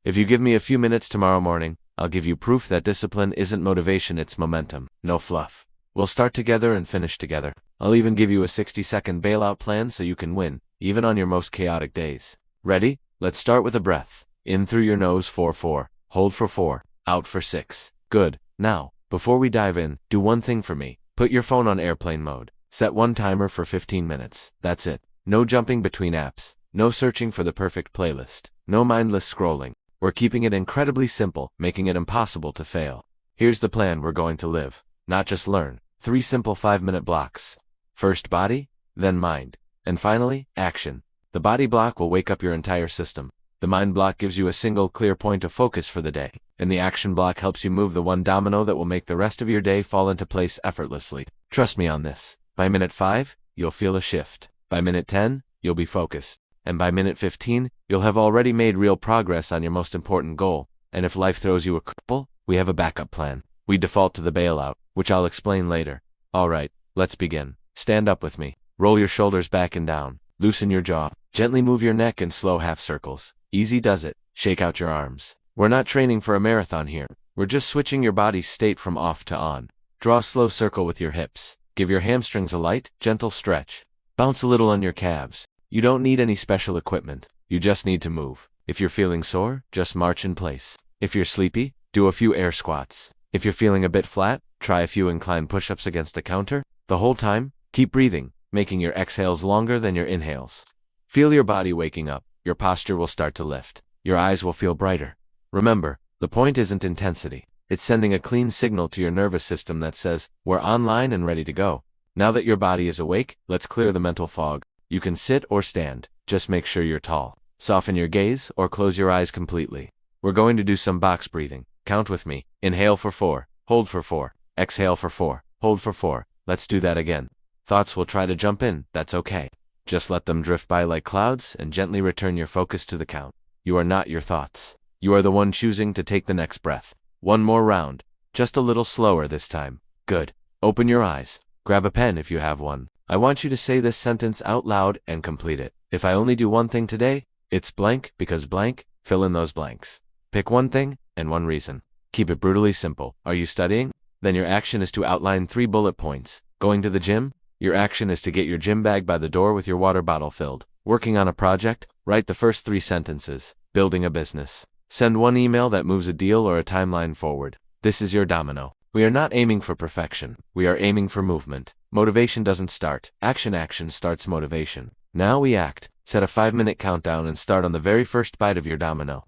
If you give me a few minutes tomorrow morning, I'll give you proof that discipline isn't motivation, it's momentum. No fluff. We'll start together and finish together. I'll even give you a 60-second bailout plan so you can win, even on your most chaotic days. Ready? Let's start with a breath. In through your nose 4-4. Hold for 4. Out for 6. Good. Now, before we dive in, do one thing for me. Put your phone on airplane mode. Set one timer for 15 minutes. That's it. No jumping between apps. No searching for the perfect playlist. No mindless scrolling. We're keeping it incredibly simple, making it impossible to fail. Here's the plan we're going to live, not just learn. 3 simple 5-minute blocks. First body, then mind, and finally, action. The body block will wake up your entire system. The mind block gives you a single clear point of focus for the day, and the action block helps you move the one domino that will make the rest of your day fall into place effortlessly. Trust me on this. By minute 5, you'll feel a shift. By minute 10, you'll be focused. And by minute 15, you'll have already made real progress on your most important goal. And if life throws you a curveball, we have a backup plan. We default to the bailout, which I'll explain later. Alright, let's begin. Stand up with me. Roll your shoulders back and down. Loosen your jaw. Gently move your neck in slow half circles. Easy does it. Shake out your arms. We're not training for a marathon here. We're just switching your body's state from off to on. Draw a slow circle with your hips. Give your hamstrings a light, gentle stretch. Bounce a little on your calves. You don't need any special equipment. You just need to move. If you're feeling sore, just march in place. If you're sleepy, do a few air squats. If you're feeling a bit flat, try a few incline push-ups against the counter. The whole time, keep breathing, making your exhales longer than your inhales. Feel your body waking up. Your posture will start to lift. Your eyes will feel brighter. Remember, the point isn't intensity. It's sending a clean signal to your nervous system that says, we're online and ready to go. Now that your body is awake, let's clear the mental fog. You can sit or stand, just make sure you're tall. Soften your gaze or close your eyes completely. We're going to do some box breathing. Count with me. Inhale for 4, hold for 4, exhale for 4, hold for 4. Let's do that again. Thoughts will try to jump in, that's okay. Just let them drift by like clouds and gently return your focus to the count. You are not your thoughts. You are the one choosing to take the next breath. One more round, just a little slower this time. Good. Open your eyes. Grab a pen if you have one. I want you to say this sentence out loud and complete it. If I only do one thing today, it's blank, because blank, fill in those blanks. Pick one thing and one reason. Keep it brutally simple. Are you studying? Then your action is to outline 3 bullet points. Going to the gym? Your action is to get your gym bag by the door with your water bottle filled. Working on a project? Write the first 3 sentences. Building a business? Send one email that moves a deal or a timeline forward. This is your domino. We are not aiming for perfection. We are aiming for movement. Motivation doesn't start. Action starts motivation. Now we act. Set a 5-minute countdown and start on the very first bite of your domino.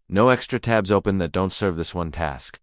No extra tabs open that don't serve this one task.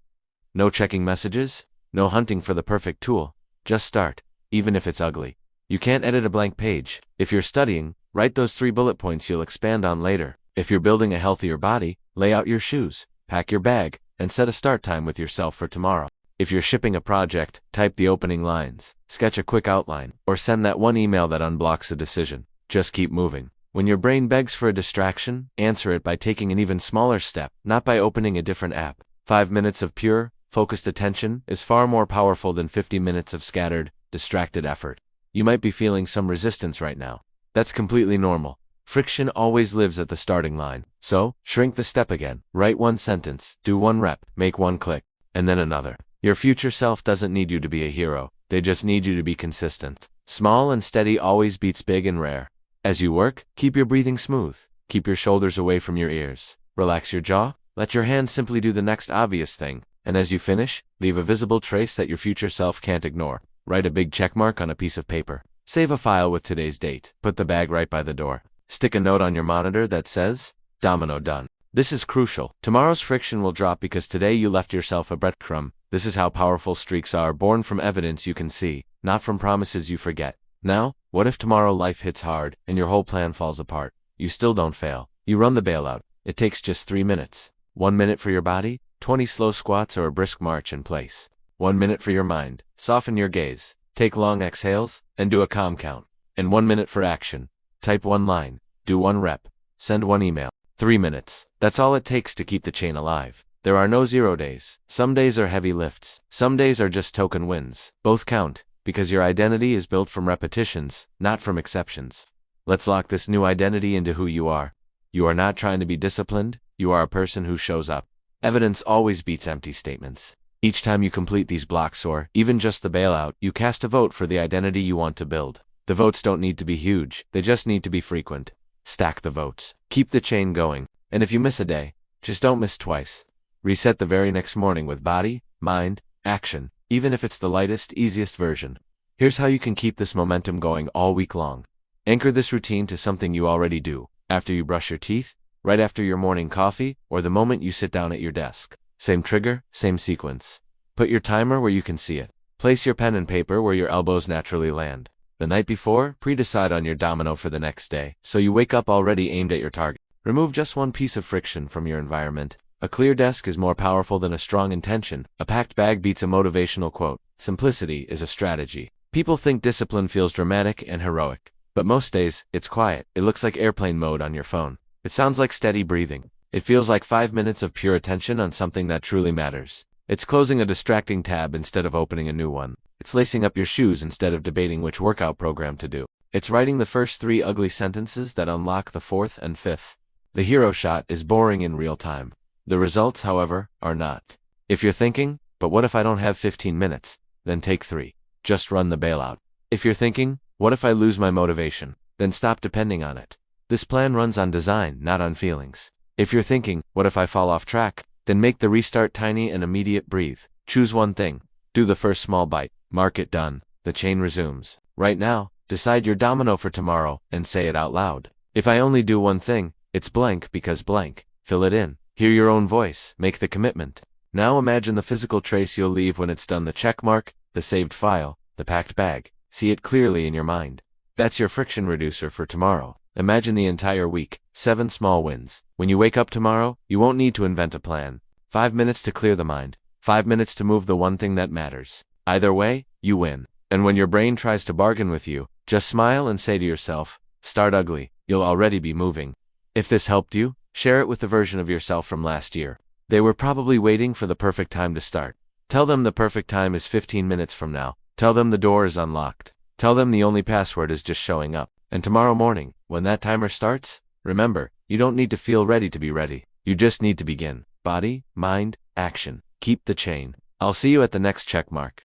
No checking messages. No hunting for the perfect tool. Just start, even if it's ugly. You can't edit a blank page. If you're studying, write those 3 bullet points you'll expand on later. If you're building a healthier body, lay out your shoes, pack your bag, and set a start time with yourself for tomorrow. If you're shipping a project, type the opening lines, sketch a quick outline, or send that one email that unblocks a decision. Just keep moving. When your brain begs for a distraction, answer it by taking an even smaller step, not by opening a different app. 5 minutes of pure, focused attention is far more powerful than 50 minutes of scattered, distracted effort. You might be feeling some resistance right now. That's completely normal. Friction always lives at the starting line. So, shrink the step again. Write one sentence, do one rep, make one click, and then another. Your future self doesn't need you to be a hero. They just need you to be consistent. Small and steady always beats big and rare. As you work, keep your breathing smooth. Keep your shoulders away from your ears. Relax your jaw. Let your hands simply do the next obvious thing. And as you finish, leave a visible trace that your future self can't ignore. Write a big checkmark on a piece of paper. Save a file with today's date. Put the bag right by the door. Stick a note on your monitor that says, Domino done. This is crucial. Tomorrow's friction will drop because today you left yourself a breadcrumb. This is how powerful streaks are, born from evidence you can see, not from promises you forget. Now, what if tomorrow life hits hard and your whole plan falls apart? You still don't fail. You run the bailout. It takes just 3 minutes. 1 minute for your body, 20 slow squats or a brisk march in place. 1 minute for your mind. Soften your gaze. Take long exhales and do a calm count. And 1 minute for action. Type one line. Do one rep. Send one email. 3 minutes. That's all it takes to keep the chain alive. There are no 0 days. Some days are heavy lifts. Some days are just token wins. Both count, because your identity is built from repetitions, not from exceptions. Let's lock this new identity into who you are. You are not trying to be disciplined. You are a person who shows up. Evidence always beats empty statements. Each time you complete these blocks or even just the bailout, you cast a vote for the identity you want to build. The votes don't need to be huge, they just need to be frequent. Stack the votes. Keep the chain going. And if you miss a day, just don't miss twice. Reset the very next morning with body, mind, action, even if it's the lightest, easiest version. Here's how you can keep this momentum going all week long. Anchor this routine to something you already do. After you brush your teeth, right after your morning coffee, or the moment you sit down at your desk. Same trigger, same sequence. Put your timer where you can see it. Place your pen and paper where your elbows naturally land. The night before, pre-decide on your domino for the next day, so you wake up already aimed at your target. Remove just one piece of friction from your environment. A clear desk is more powerful than a strong intention. A packed bag beats a motivational quote. Simplicity is a strategy. People think discipline feels dramatic and heroic. But most days, it's quiet. It looks like airplane mode on your phone. It sounds like steady breathing. It feels like 5 minutes of pure attention on something that truly matters. It's closing a distracting tab instead of opening a new one. It's lacing up your shoes instead of debating which workout program to do. It's writing the first 3 ugly sentences that unlock the 4th and 5th. The hero shot is boring in real time. The results, however, are not. If you're thinking, but what if I don't have 15 minutes? Then take 3. Just run the bailout. If you're thinking, what if I lose my motivation? Then stop depending on it. This plan runs on design, not on feelings. If you're thinking, what if I fall off track? Then make the restart tiny and immediate. Breathe. Choose one thing. Do the first small bite. Mark it done. The chain resumes. Right now, decide your domino for tomorrow and say it out loud. If I only do one thing, it's blank because blank. Fill it in. Hear your own voice. Make the commitment. Now imagine the physical trace you'll leave when it's done. The check mark, the saved file, the packed bag. See it clearly in your mind. That's your friction reducer for tomorrow. Imagine the entire week. 7 small wins. When you wake up tomorrow, you won't need to invent a plan. 5 minutes to clear the mind. 5 minutes to move the one thing that matters. Either way, you win. And when your brain tries to bargain with you, just smile and say to yourself, start ugly. You'll already be moving. If this helped you, share it with the version of yourself from last year. They were probably waiting for the perfect time to start. Tell them the perfect time is 15 minutes from now. Tell them the door is unlocked. Tell them the only password is just showing up. And tomorrow morning, when that timer starts, remember, you don't need to feel ready to be ready. You just need to begin. Body, mind, action. Keep the chain. I'll see you at the next check mark.